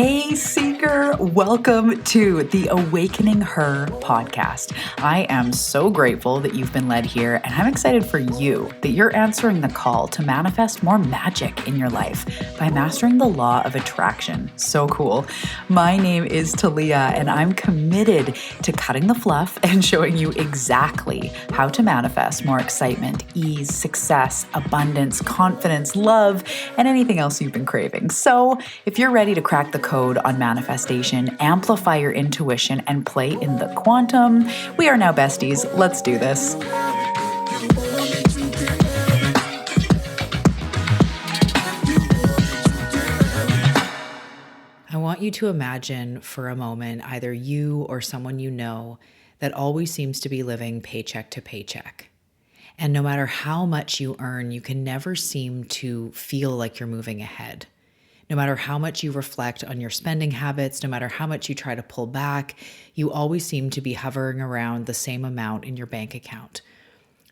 Hey, Seeker, welcome to the Awakening Her podcast. I am so grateful that you've been led here, and I'm excited for you that you're answering the call to manifest more magic in your life by mastering the law of attraction. So cool. My name is Talia, and I'm committed to cutting the fluff and showing you exactly how to manifest more excitement, ease, success, abundance, confidence, love, and anything else you've been craving. So if you're ready to crack the code on manifestation, amplify your intuition, and play in the quantum, we are now besties. Let's do this. I want you to imagine for a moment either you or someone you know that always seems to be living paycheck to paycheck. And no matter how much you earn, you can never seem to feel like you're moving ahead. No matter how much you reflect on your spending habits, no matter how much you try to pull back, you always seem to be hovering around the same amount in your bank account.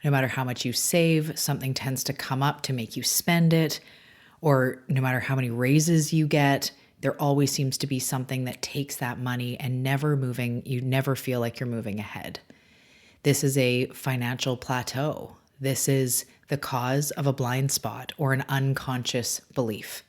No matter how much you save, something tends to come up to make you spend it. Or no matter how many raises you get, there always seems to be something that takes that money and you never feel like you're moving ahead. This is a financial plateau. This is the cause of a blind spot or an unconscious belief.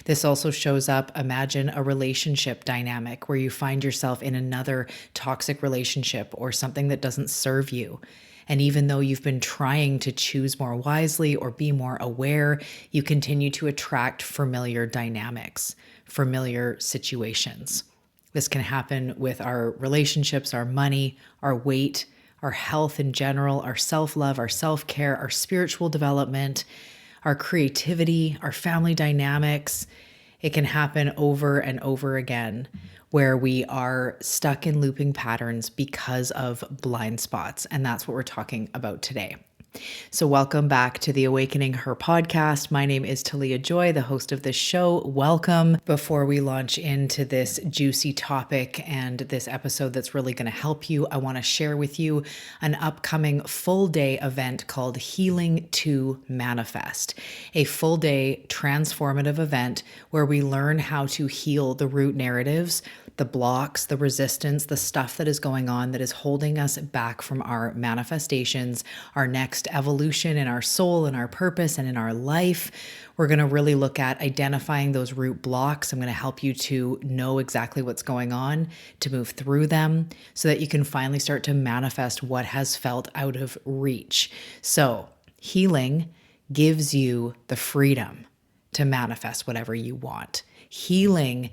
This also shows up, imagine a relationship dynamic where you find yourself in another toxic relationship or something that doesn't serve you. And even though you've been trying to choose more wisely or be more aware, you continue to attract familiar dynamics, familiar situations. This can happen with our relationships, our money, our weight, our health in general, our self-love, our self-care, our spiritual development, our creativity, our family dynamics. It can happen over and over again where we are stuck in looping patterns because of blind spots. And that's what we're talking about today. So welcome back to the Awakening Her podcast. My name is Talia Joy, the host of this show. Welcome. Before we launch into this juicy topic and this episode that's really going to help you, I want to share with you an upcoming full day event called Healing to Manifest, a full day transformative event where we learn how to heal the root narratives, the blocks, the resistance, the stuff that is going on that is holding us back from our manifestations, our next evolution in our soul and our purpose and in our life. We're going to really look at identifying those root blocks. I'm going to help you to know exactly what's going on, to move through them so that you can finally start to manifest what has felt out of reach. So healing gives you the freedom to manifest whatever you want. Healing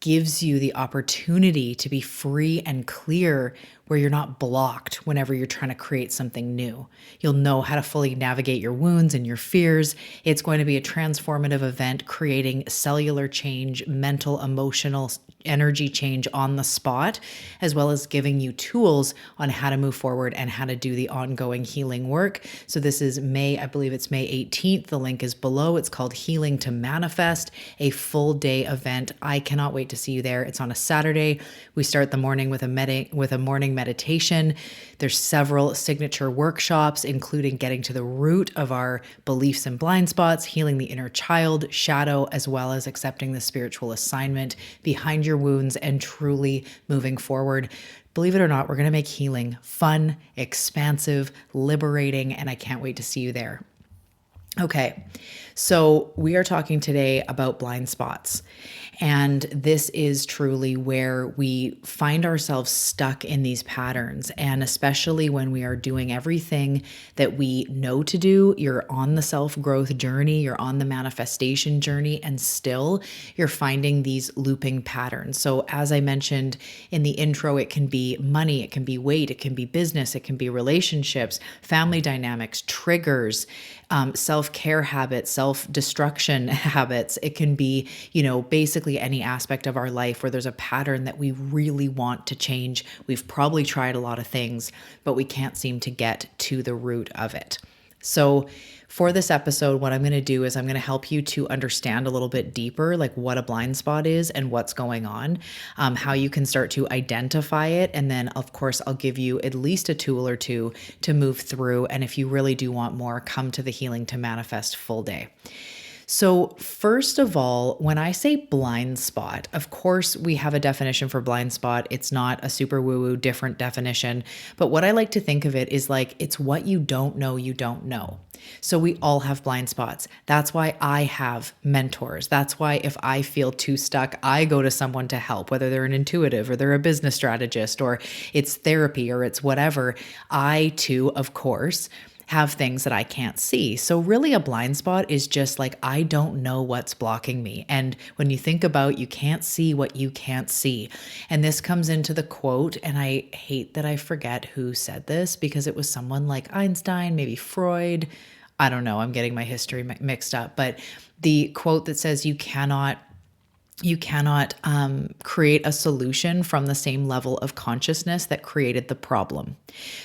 gives you the opportunity to be free and clear where you're not blocked whenever you're trying to create something new. You'll know how to fully navigate your wounds and your fears. It's going to be a transformative event, creating cellular change, mental, emotional, energy change on the spot, as well as giving you tools on how to move forward and how to do the ongoing healing work. So this is I believe it's May 18th. The link is below. It's called Healing to Manifest, a full day event. I cannot wait to see you there. It's on a Saturday. We start the morning with a morning meditation. There's several signature workshops, including getting to the root of our beliefs and blind spots, healing the inner child, shadow, as well as accepting the spiritual assignment behind your wounds and truly moving forward. Believe it or not, we're going to make healing fun, expansive, liberating, and I can't wait to see you there. Okay, so we are talking today about blind spots. And this is truly where we find ourselves stuck in these patterns. And especially when we are doing everything that we know to do, you're on the self-growth journey, you're on the manifestation journey, and still you're finding these looping patterns. So as I mentioned in the intro, it can be money, it can be weight, it can be business, it can be relationships, family dynamics, triggers, self-care habits, self-destruction habits. It can be, basically any aspect of our life where there's a pattern that we really want to change. We've probably tried a lot of things, but we can't seem to get to the root of it. So for this episode, what I'm going to do is I'm going to help you to understand a little bit deeper, like what a blind spot is and what's going on, how you can start to identify it. And then, of course, I'll give you at least a tool or two to move through. And if you really do want more, come to the Healing to Manifest full day. So, first of all, when I say blind spot, of course, we have a definition for blind spot. It's not a super woo woo different definition. But what I like to think of it is like it's what you don't know, you don't know. So, we all have blind spots. That's why I have mentors. That's why if I feel too stuck, I go to someone to help, whether they're an intuitive or they're a business strategist or it's therapy or it's whatever. I too, of course, have things that I can't see. So really a blind spot is just like, I don't know what's blocking me. And when you think about you can't see what you can't see. And this comes into the quote, and I hate that I forget who said this because it was someone like Einstein, maybe Freud. I don't know. I'm getting my history mixed up. But the quote that says you cannot create a solution from the same level of consciousness that created the problem.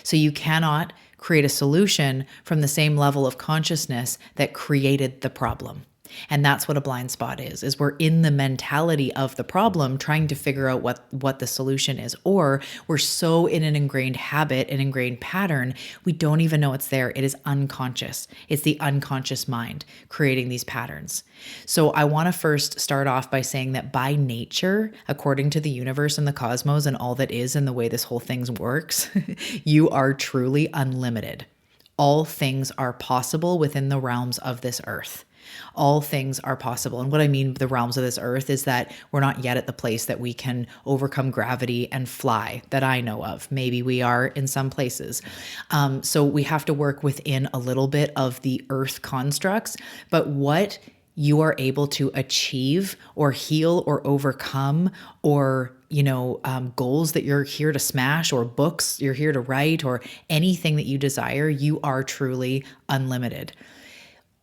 So you cannot create a solution from the same level of consciousness that created the problem. And that's what a blind spot is we're in the mentality of the problem trying to figure out what the solution is. Or we're so in an ingrained habit, an ingrained pattern, we don't even know it's there. It is unconscious. It's the unconscious mind creating these patterns. So I want to first start off by saying that by nature, according to the universe and the cosmos and all that is and the way this whole thing works, you are truly unlimited. All things are possible within the realms of this earth. All things are possible. And what I mean the realms of this earth is that we're not yet at the place that we can overcome gravity and fly that I know of. Maybe we are in some places. So we have to work within a little bit of the earth constructs. But what you are able to achieve or heal or overcome or goals that you're here to smash or books you're here to write or anything that you desire, you are truly unlimited.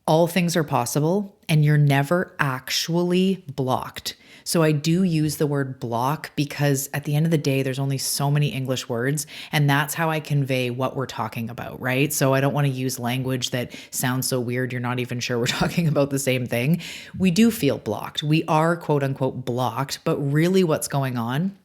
All things are possible and you're never actually blocked. So I do use the word block because at the end of the day, there's only so many English words and that's how I convey what we're talking about, right? So I don't want to use language that sounds so weird. You're not even sure we're talking about the same thing. We do feel blocked. We are quote unquote blocked, but really what's going on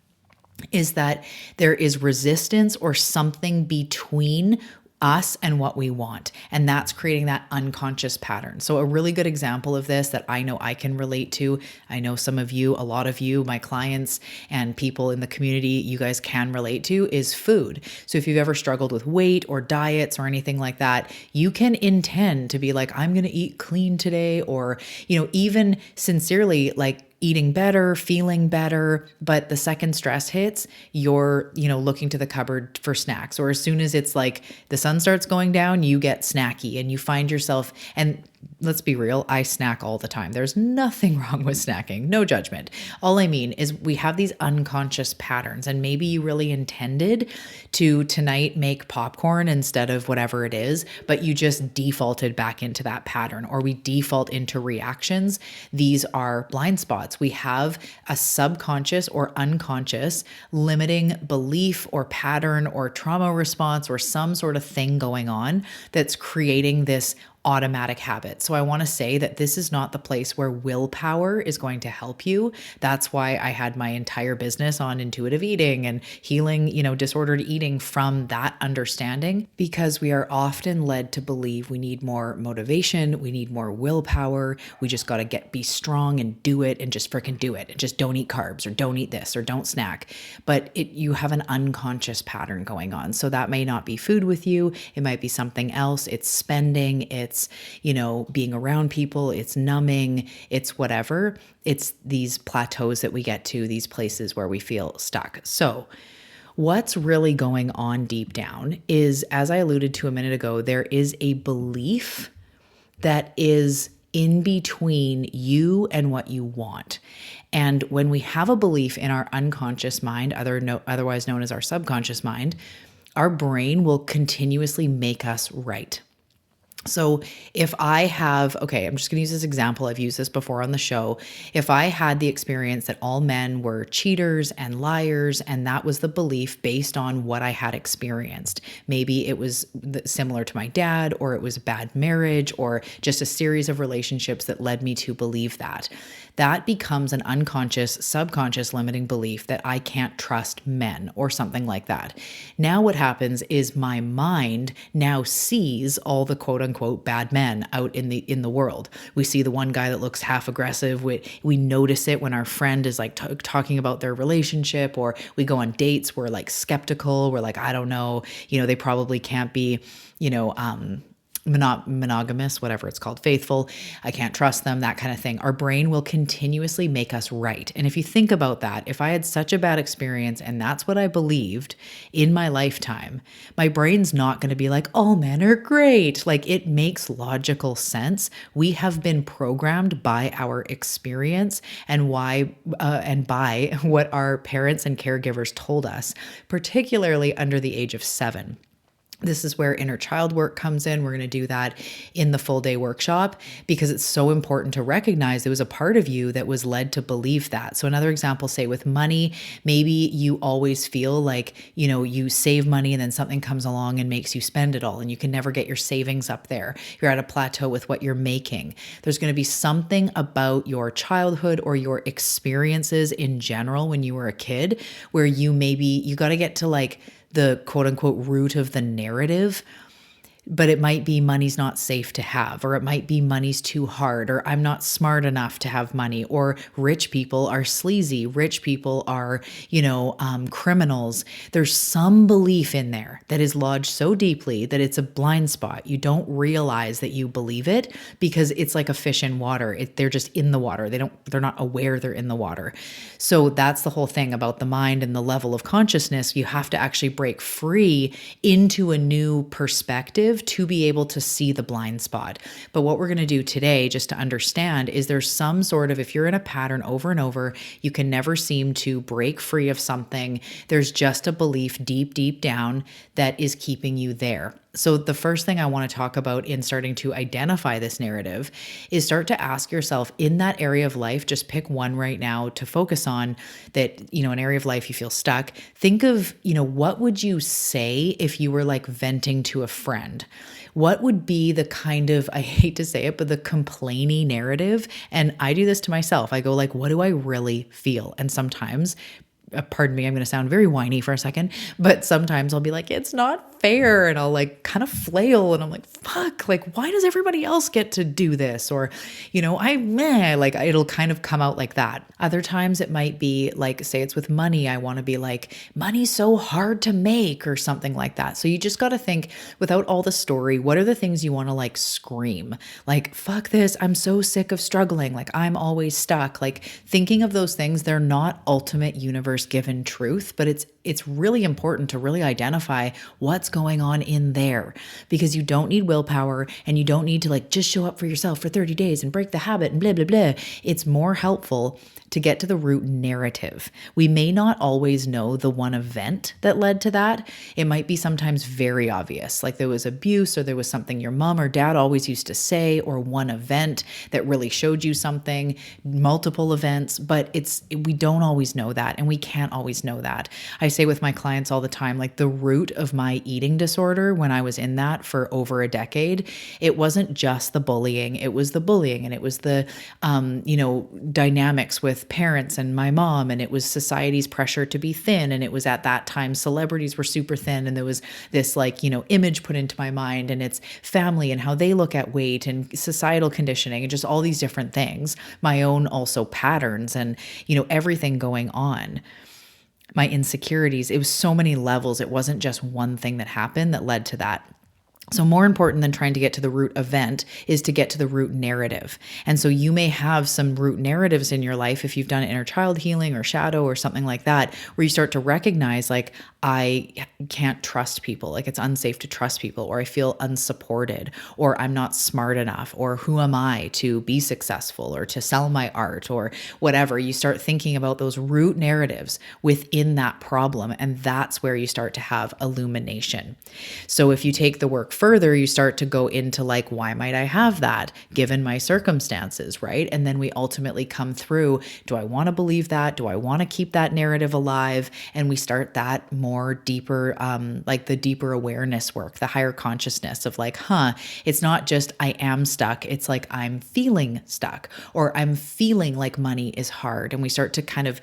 is that there is resistance or something between us and what we want. And that's creating that unconscious pattern. So a really good example of this that I know I can relate to, I know some of you, a lot of you, my clients and people in the community, you guys can relate to is food. So if you've ever struggled with weight or diets or anything like that, you can intend to be like, I'm going to eat clean today, or, even sincerely like eating better, feeling better, but the second stress hits, you're, looking to the cupboard for snacks. Or as soon as it's like the sun starts going down, you get snacky and you find yourself, and let's be real, I snack all the time. There's nothing wrong with snacking, no judgment. All I mean is we have these unconscious patterns, and maybe you really intended to tonight make popcorn instead of whatever it is, but you just defaulted back into that pattern, or we default into reactions. These are blind spots. We have a subconscious or unconscious limiting belief or pattern or trauma response or some sort of thing going on that's creating this automatic habit. So I want to say that this is not the place where willpower is going to help you. That's why I had my entire business on intuitive eating and healing, disordered eating from that understanding, because we are often led to believe we need more motivation, we need more willpower, we just got to be strong and do it and just freaking do it and just don't eat carbs or don't eat this or don't snack. But you have an unconscious pattern going on. So that may not be food with you. It might be something else. It's spending, it's being around people, it's numbing, it's whatever. It's these plateaus that we get to, these places where we feel stuck. So what's really going on deep down is, as I alluded to a minute ago, there is a belief that is in between you and what you want. And when we have a belief in our unconscious mind, otherwise known as our subconscious mind, our brain will continuously make us right. So if I have, I'm just going to use this example. I've used this before on the show. If I had the experience that all men were cheaters and liars, and that was the belief based on what I had experienced, maybe it was similar to my dad, or it was a bad marriage, or just a series of relationships that led me to believe that. That becomes an unconscious, subconscious limiting belief that I can't trust men or something like that. Now what happens is my mind now sees all the quote unquote bad men out in the world. We see the one guy that looks half aggressive. We notice it when our friend is like talking about their relationship, or we go on dates. We're like skeptical. We're like, I don't know, they probably can't be, monogamous, whatever it's called, faithful. I can't trust them, that kind of thing. Our brain will continuously make us right. And if you think about that, if I had such a bad experience and that's what I believed in my lifetime, my brain's not going to be like, all men are great. Like, it makes logical sense. We have been programmed by our experience and by what our parents and caregivers told us, particularly under the age of 7. This is where inner child work comes in. We're going to do that in the full day workshop because it's so important to recognize there was a part of you that was led to believe that. So another example, say with money, maybe you always feel like, you save money and then something comes along and makes you spend it all and you can never get your savings up there. You're at a plateau with what you're making. There's going to be something about your childhood or your experiences in general when you were a kid where you got to get to like the quote unquote root of the narrative. But it might be money's not safe to have, or it might be money's too hard, or I'm not smart enough to have money, or rich people are sleazy, rich people are, criminals. There's some belief in there that is lodged so deeply that it's a blind spot. You don't realize that you believe it because it's like a fish in water. They're just in the water. They're not aware they're in the water. So that's the whole thing about the mind and the level of consciousness. You have to actually break free into a new perspective to be able to see the blind spot. But what we're going to do today, just to understand, is there's some sort of, if you're in a pattern over and over, you can never seem to break free of something. There's just a belief deep, deep down that is keeping you there. So the first thing I want to talk about in starting to identify this narrative is start to ask yourself in that area of life, just pick one right now to focus on that, an area of life you feel stuck. Think of, what would you say if you were like venting to a friend? What would be the kind of, I hate to say it, but the complaining narrative? And I do this to myself. I go like, what do I really feel? And sometimes, pardon me, I'm going to sound very whiny for a second, but sometimes I'll be like, it's not fair. And I'll like kind of flail and I'm like, fuck, like, why does everybody else get to do this? Or, it'll kind of come out like that. Other times it might be like, say it's with money. I want to be like, money's so hard to make or something like that. So you just got to think without all the story, what are the things you want to like scream? Like, fuck this. I'm so sick of struggling. Like, I'm always stuck. Like, thinking of those things, they're not ultimate universe given truth, but it's really important to really identify what's going on in there, because you don't need willpower and you don't need to like just show up for yourself for 30 days and break the habit and blah, blah, blah. It's more helpful to get to the root narrative. We may not always know the one event that led to that. It might be sometimes very obvious, like there was abuse or there was something your mom or dad always used to say, or one event that really showed you something, multiple events, but we don't always know that and we can't always know that. I say with my clients all the time, like the root of my eating disorder when I was in that for over a decade, it wasn't just the bullying, it was the bullying and it was the, dynamics with parents and my mom, and it was society's pressure to be thin. And it was at that time celebrities were super thin, and there was this image put into my mind, and it's family and how they look at weight and societal conditioning and just all these different things, my own also patterns and, everything going on. My insecurities, it was so many levels. It wasn't just one thing that happened that led to that. So more important than trying to get to the root event is to get to the root narrative. And so you may have some root narratives in your life if you've done inner child healing or shadow or something like that, where you start to recognize like, I can't trust people, like it's unsafe to trust people, or I feel unsupported, or I'm not smart enough, or who am I to be successful or to sell my art or whatever. You start thinking about those root narratives within that problem, and that's where you start to have illumination. So if you take the work further, you start to go into like, why might I have that given my circumstances, right? And then we ultimately come through, do I want to believe that? Do I want to keep that narrative alive? And we start that more deeper, like the deeper awareness work, the higher consciousness of like, it's not just I am stuck. It's like I'm feeling stuck, or I'm feeling like money is hard. And we start to kind of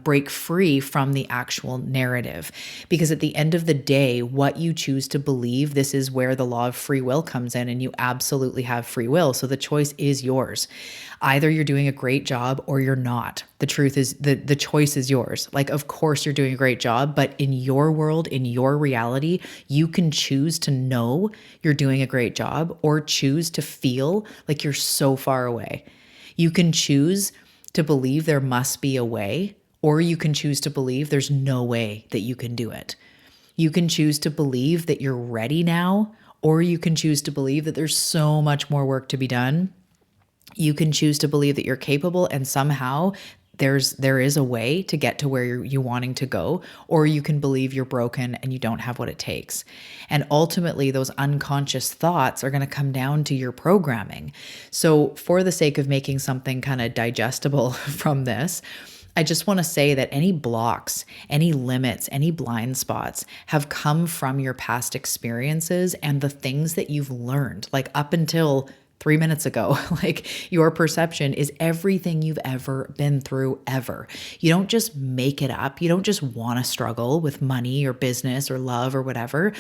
break free from the actual narrative, because at the end of the day, what you choose to believe, this this is where the law of free will comes in, and you absolutely have free will. So the choice is yours. Either you're doing a great job or you're not. The truth is the choice is yours. Like, of course you're doing a great job, but in your world, in your reality, you can choose to know you're doing a great job or choose to feel like you're so far away. You can choose to believe there must be a way, or you can choose to believe there's no way that you can do it. You can choose to believe that you're ready now, or you can choose to believe that there's so much more work to be done. You can choose to believe that you're capable and somehow there is a way to get to where you're wanting to go, or you can believe you're broken and you don't have what it takes. And ultimately, those unconscious thoughts are going to come down to your programming. So for the sake of making something kind of digestible from this, I just want to say that any blocks, any limits, any blind spots have come from your past experiences and the things that you've learned, like up until 3 minutes ago. Like, your perception is everything you've ever been through ever. You don't just make it up. You don't just want to struggle with money or business or love or whatever.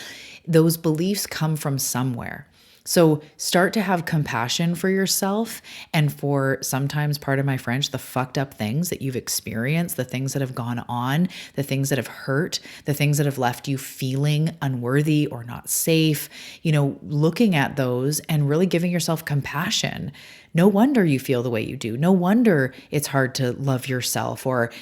Those beliefs come from somewhere. So start to have compassion for yourself and for, sometimes, pardon my French, the fucked up things that you've experienced, the things that have gone on, the things that have hurt, the things that have left you feeling unworthy or not safe, looking at those and really giving yourself compassion. No wonder you feel the way you do. No wonder it's hard to love yourself or,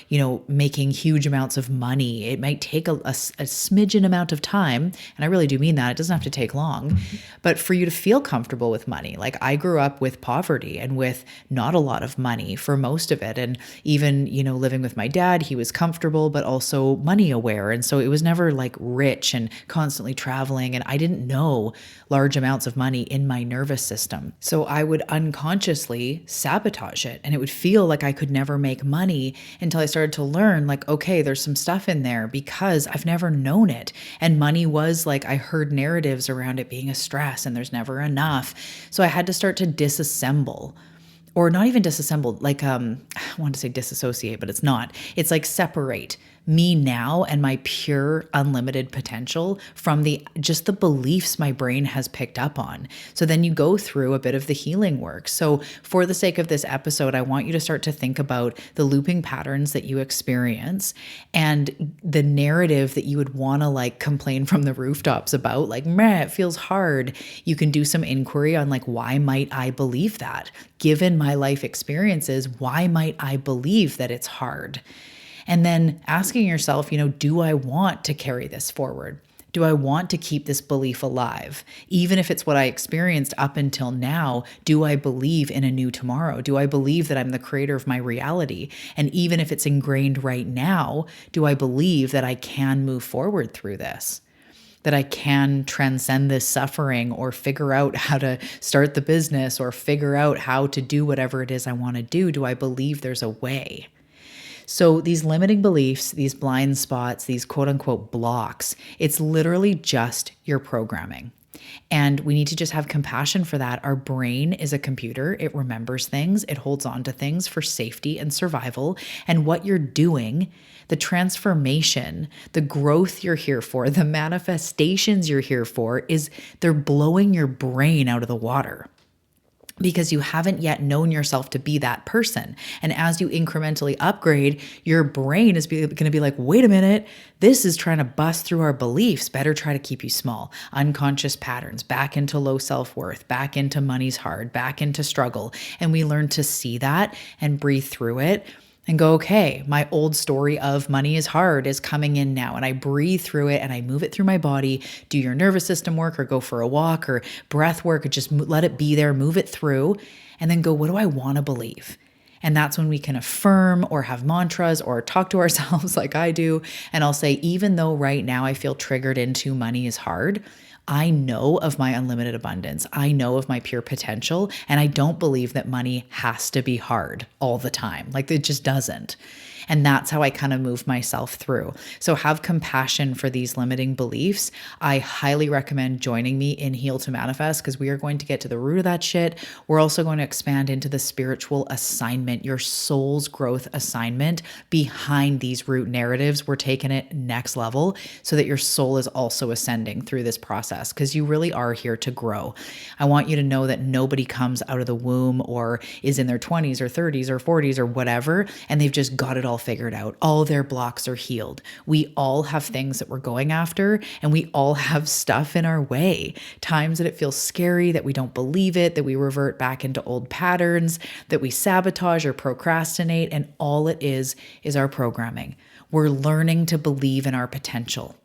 making huge amounts of money. It might take a smidgen amount of time. And I really do mean that. It doesn't have to take long, but for you to feel comfortable with money. Like, I grew up with poverty and with not a lot of money for most of it. And even, living with my dad, he was comfortable, but also money aware. And so it was never like rich and constantly traveling. And I didn't know large amounts of money in my nervous system. So I would unconsciously sabotage it. And it would feel like I could never make money until I started to learn, like, okay, there's some stuff in there because I've never known it. And money was like, I heard narratives around it being a stress and there's never enough. So I had to start to disassemble. Or not even disassemble, like, I want to say disassociate, but it's not. It's like separate me now and my pure unlimited potential from just the beliefs my brain has picked up on. So then you go through a bit of the healing work. So for the sake of this episode, I want you to start to think about the looping patterns that you experience and the narrative that you would want to like complain from the rooftops about, like, meh, it feels hard. You can do some inquiry on like, why might I believe that? Given my life experiences, why might I believe that it's hard? And then asking yourself, do I want to carry this forward? Do I want to keep this belief alive? Even if it's what I experienced up until now, do I believe in a new tomorrow? Do I believe that I'm the creator of my reality? And even if it's ingrained right now, do I believe that I can move forward through this? That I can transcend this suffering or figure out how to start the business or figure out how to do whatever it is I want to do? Do I believe there's a way? So these limiting beliefs, these blind spots, these quote unquote blocks, it's literally just your programming. And we need to just have compassion for that. Our brain is a computer. It remembers things. It holds on to things for safety and survival. And what you're doing, the transformation, the growth you're here for, the manifestations you're here for, they're blowing your brain out of the water. Because you haven't yet known yourself to be that person. And as you incrementally upgrade, your brain is going to be like, wait a minute, this is trying to bust through our beliefs. Better try to keep you small. Unconscious patterns, back into low self-worth, back into money's hard, back into struggle. And we learn to see that and breathe through it and go, okay, my old story of money is hard is coming in now. And I breathe through it and I move it through my body. Do your nervous system work or go for a walk or breath work or just let it be there, move it through, and then go, what do I want to believe? And that's when we can affirm or have mantras or talk to ourselves like I do. And I'll say, even though right now I feel triggered into money is hard, I know of my unlimited abundance. I know of my pure potential. And I don't believe that money has to be hard all the time. Like, it just doesn't. And that's how I kind of move myself through. So have compassion for these limiting beliefs. I highly recommend joining me in Heal to Manifest, because we are going to get to the root of that shit. We're also going to expand into the spiritual assignment, your soul's growth assignment behind these root narratives. We're taking it next level so that your soul is also ascending through this process, because you really are here to grow. I want you to know that nobody comes out of the womb or is in their 20s or 30s or 40s or whatever, and they've just got it all figured out. All their blocks are healed. We all have things that we're going after, and we all have stuff in our way. Times that it feels scary, that we don't believe it, that we revert back into old patterns, that we sabotage or procrastinate, and all it is our programming. We're learning to believe in our potential.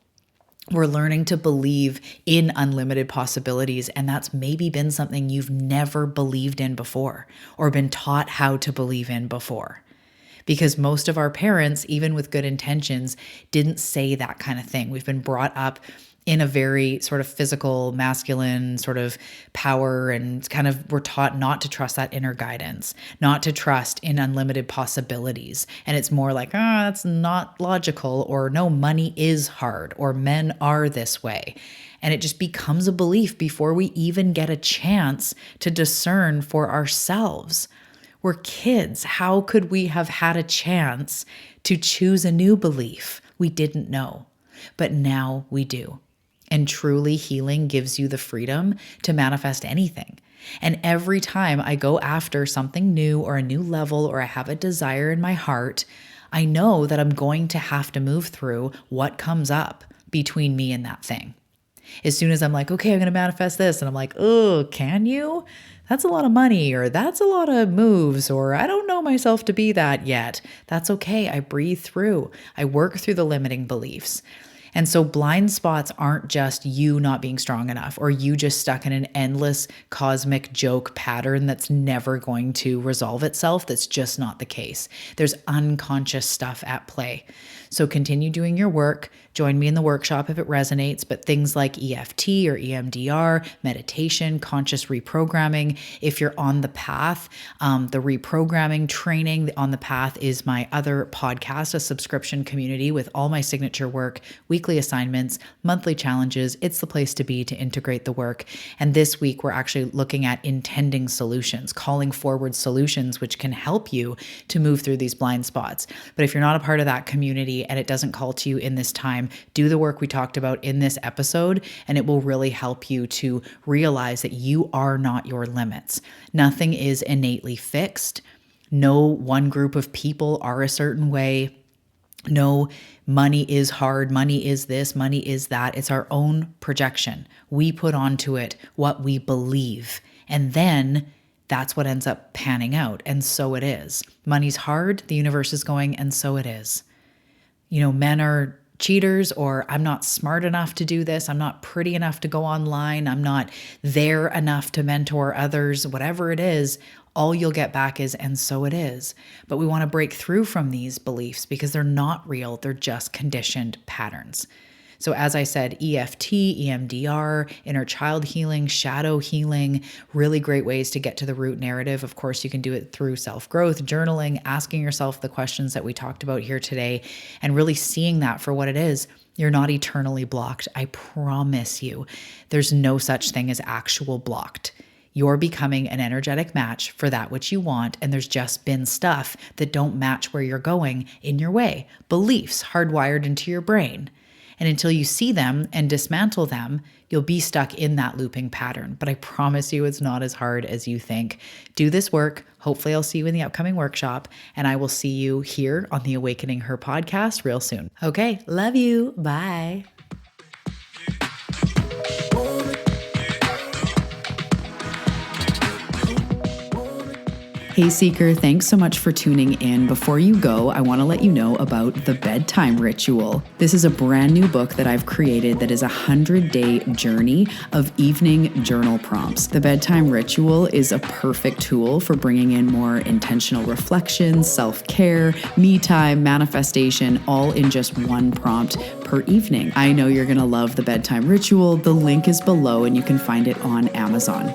We're learning to believe in unlimited possibilities, and that's maybe been something you've never believed in before or been taught how to believe in before. Because most of our parents, even with good intentions, didn't say that kind of thing. We've been brought up in a very sort of physical, masculine sort of power, and kind of we're taught not to trust that inner guidance, not to trust in unlimited possibilities. And it's more like, that's not logical, or no, money is hard, or men are this way. And it just becomes a belief before we even get a chance to discern for ourselves. We're kids. How could we have had a chance to choose a new belief? We didn't know, but now we do. And truly, healing gives you the freedom to manifest anything. And every time I go after something new or a new level, or I have a desire in my heart, I know that I'm going to have to move through what comes up between me and that thing. As soon as I'm like, okay, I'm going to manifest this, and I'm like, oh, can you? That's a lot of money, or that's a lot of moves, or I don't know myself to be that yet. That's okay. I breathe through. I work through the limiting beliefs. And so blind spots aren't just you not being strong enough, or you just stuck in an endless cosmic joke pattern that's never going to resolve itself. That's just not the case. There's unconscious stuff at play. So continue doing your work. Join me in the workshop if it resonates, but things like EFT or EMDR, meditation, conscious reprogramming. If you're on the path, the reprogramming training on the path is my other podcast, a subscription community with all my signature work, weekly assignments, monthly challenges. It's the place to be to integrate the work. And this week, we're actually looking at intending solutions, calling forward solutions, which can help you to move through these blind spots. But if you're not a part of that community and it doesn't call to you in this time, do the work we talked about in this episode, and it will really help you to realize that you are not your limits. Nothing is innately fixed. No one group of people are a certain way. No, money is hard, money is this, money is that. It's our own projection. We put onto it what we believe, and then that's what ends up panning out. And so it is. Money's hard, the universe is going, and so it is. Men are cheaters, or I'm not smart enough to do this. I'm not pretty enough to go online. I'm not there enough to mentor others, whatever it is. All you'll get back is, and so it is. But we want to break through from these beliefs because they're not real. They're just conditioned patterns. So as I said, EFT, EMDR, inner child healing, shadow healing, really great ways to get to the root narrative. Of course, you can do it through self-growth, journaling, asking yourself the questions that we talked about here today, and really seeing that for what it is. You're not eternally blocked. I promise you, there's no such thing as actual blocked. You're becoming an energetic match for that which you want, and there's just been stuff that don't match where you're going in your way. Beliefs hardwired into your brain. And until you see them and dismantle them, you'll be stuck in that looping pattern. But I promise you, it's not as hard as you think. Do this work. Hopefully I'll see you in the upcoming workshop, and I will see you here on the Awakening Her podcast real soon. Okay, love you. Bye. Hey Seeker, thanks so much for tuning in. Before you go, I want to let you know about The Bedtime Ritual. This is a brand new book that I've created that is a 100-day journey of evening journal prompts. The Bedtime Ritual is a perfect tool for bringing in more intentional reflection, self-care, me time, manifestation, all in just one prompt per evening. I know you're going to love The Bedtime Ritual. The link is below and you can find it on Amazon.